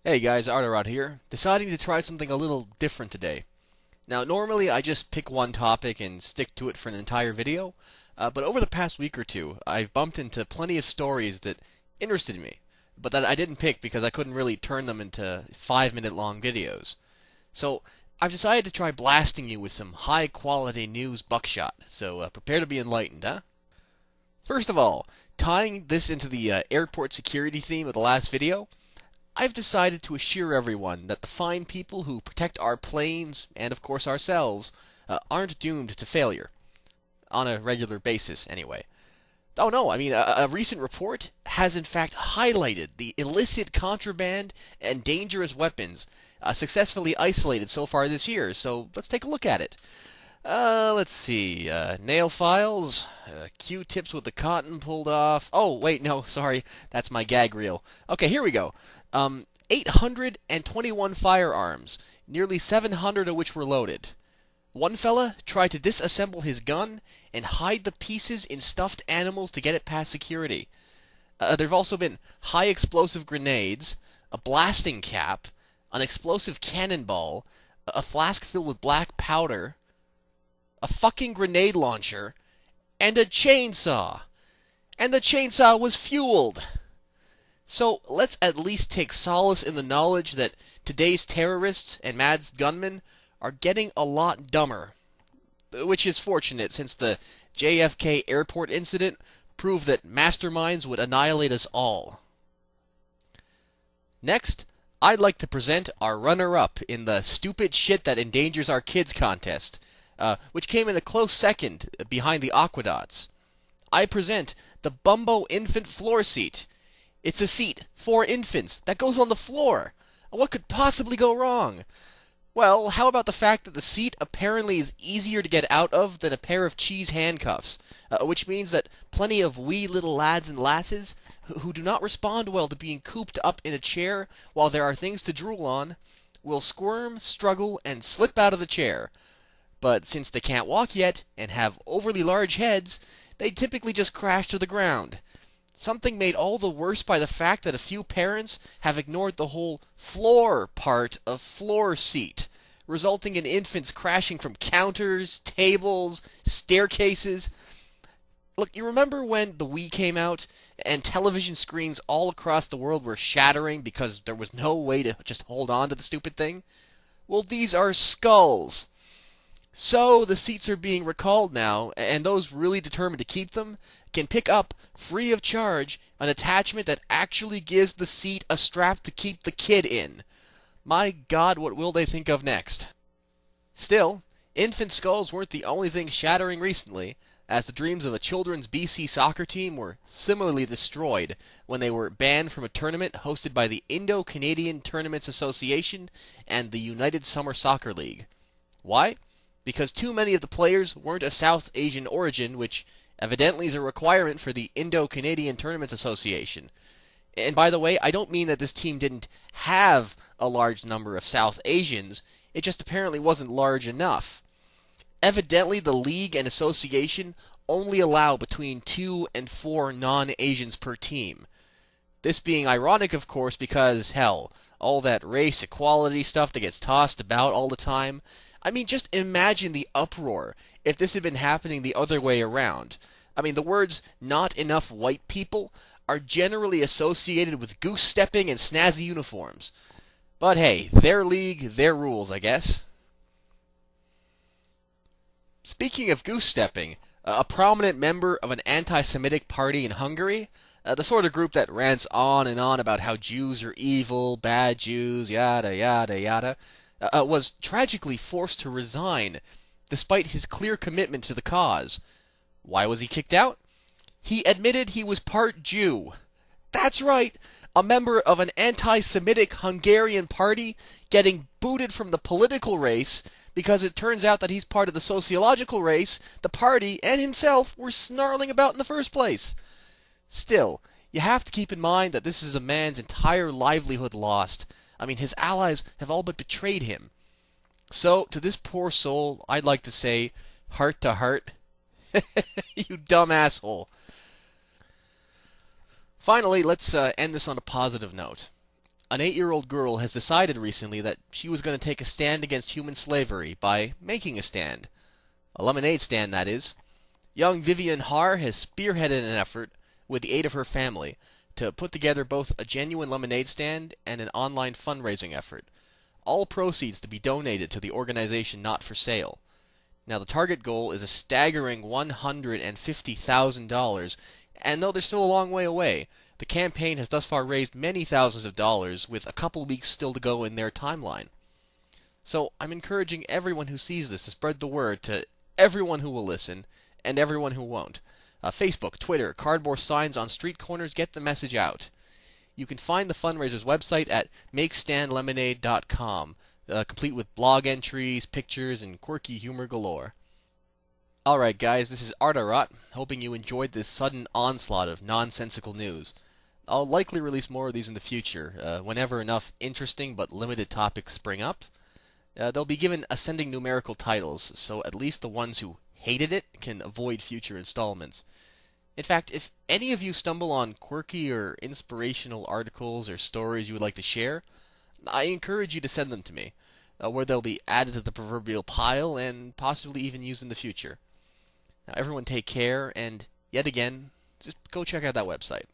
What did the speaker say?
Hey guys, ArtOrAut here, deciding to try something a little different today. Now, normally I just pick one topic and stick to it for an entire video, but over the past week or two, I've bumped into plenty of stories that interested me, but that I didn't pick because I couldn't really turn them into 5-minute long videos. So, I've decided to try blasting you with some high quality news buckshot, so prepare to be enlightened, huh? First of all, tying this into the airport security theme of the last video, I've decided to assure everyone that the fine people who protect our planes, and of course ourselves, aren't doomed to failure. On a regular basis, anyway. Oh no, I mean, a recent report has in fact highlighted the illicit contraband and dangerous weapons successfully isolated so far this year, so let's take a look at it. Let's see. Nail files, Q-tips with the cotton pulled off. Oh, wait, no, sorry. That's my gag reel. Okay, here we go. 821 firearms, nearly 700 of which were loaded. One fella tried to disassemble his gun and hide the pieces in stuffed animals to get it past security. There have also been high explosive grenades, a blasting cap, an explosive cannonball, a flask filled with black powder, a fucking grenade launcher, and a chainsaw. And the chainsaw was fueled. So let's at least take solace in the knowledge that today's terrorists and mad gunmen are getting a lot dumber. Which is fortunate, since the JFK airport incident proved that masterminds would annihilate us all. Next, I'd like to present our runner-up in the Stupid Shit That Endangers Our Kids contest, which came in a close second behind the Aquadots. I present the Bumbo Infant Floor Seat. It's a seat for infants that goes on the floor. What could possibly go wrong? Well, how about the fact that the seat apparently is easier to get out of than a pair of cheese handcuffs, which means that plenty of wee little lads and lasses who do not respond well to being cooped up in a chair while there are things to drool on will squirm, struggle, and slip out of the chair. But since they can't walk yet and have overly large heads, they typically just crash to the ground. Something made all the worse by the fact that a few parents have ignored the whole floor part of floor seat, resulting in infants crashing from counters, tables, staircases. Look, you remember when the Wii came out and television screens all across the world were shattering because there was no way to just hold on to the stupid thing? Well, these are skulls. So the seats are being recalled now, and those really determined to keep them can pick up, free of charge, an attachment that actually gives the seat a strap to keep the kid in. My God, what will they think of next? Still, infant skulls weren't the only things shattering recently, as the dreams of a children's BC soccer team were similarly destroyed when they were banned from a tournament hosted by the Indo-Canadian Tournaments Association and the United Summer Soccer League. Why? Because too many of the players weren't of South Asian origin, which evidently is a requirement for the Indo-Canadian Tournaments Association. And by the way, I don't mean that this team didn't have a large number of South Asians, it just apparently wasn't large enough. Evidently, the league and association only allow between 2 and 4 non-Asians per team. This being ironic, of course, because, hell, all that race equality stuff that gets tossed about all the time. I mean, just imagine the uproar if this had been happening the other way around. I mean, the words "not enough white people" are generally associated with goose-stepping and snazzy uniforms. But hey, their league, their rules, I guess. Speaking of goose-stepping, a prominent member of an anti-Semitic party in Hungary, the sort of group that rants on and on about how Jews are evil, bad Jews, yada yada yada, was tragically forced to resign, despite his clear commitment to the cause. Why was he kicked out? He admitted he was part Jew. That's right, a member of an anti-Semitic Hungarian party getting booted from the political race because it turns out that he's part of the sociological race the party and himself were snarling about in the first place. Still, you have to keep in mind that this is a man's entire livelihood lost. I mean, his allies have all but betrayed him. So, to this poor soul, I'd like to say, heart to heart, you dumb asshole. Finally, let's end this on a positive note. An 8-year-old girl has decided recently that she was going to take a stand against human slavery by making a stand. A lemonade stand, that is. Young Vivian Harr has spearheaded an effort, with the aid of her family, to put together both a genuine lemonade stand and an online fundraising effort. All proceeds to be donated to the organization Not for Sale. Now, the target goal is a staggering $150,000, and though they're still a long way away, the campaign has thus far raised many thousands of dollars, with a couple weeks still to go in their timeline. So I'm encouraging everyone who sees this to spread the word to everyone who will listen and everyone who won't. Facebook, Twitter, cardboard signs on street corners, get the message out. You can find the fundraiser's website at makestandlemonade.com, complete with blog entries, pictures, and quirky humor galore. Alright guys, this is ArtOrAut, hoping you enjoyed this sudden onslaught of nonsensical news. I'll likely release more of these in the future, whenever enough interesting but limited topics spring up. They'll be given ascending numerical titles, so at least the ones who hated it can avoid future installments. In fact, if any of you stumble on quirky or inspirational articles or stories you would like to share, I encourage you to send them to me, where they'll be added to the proverbial pile and possibly even used in the future. Now, everyone take care, and yet again, just go check out that website.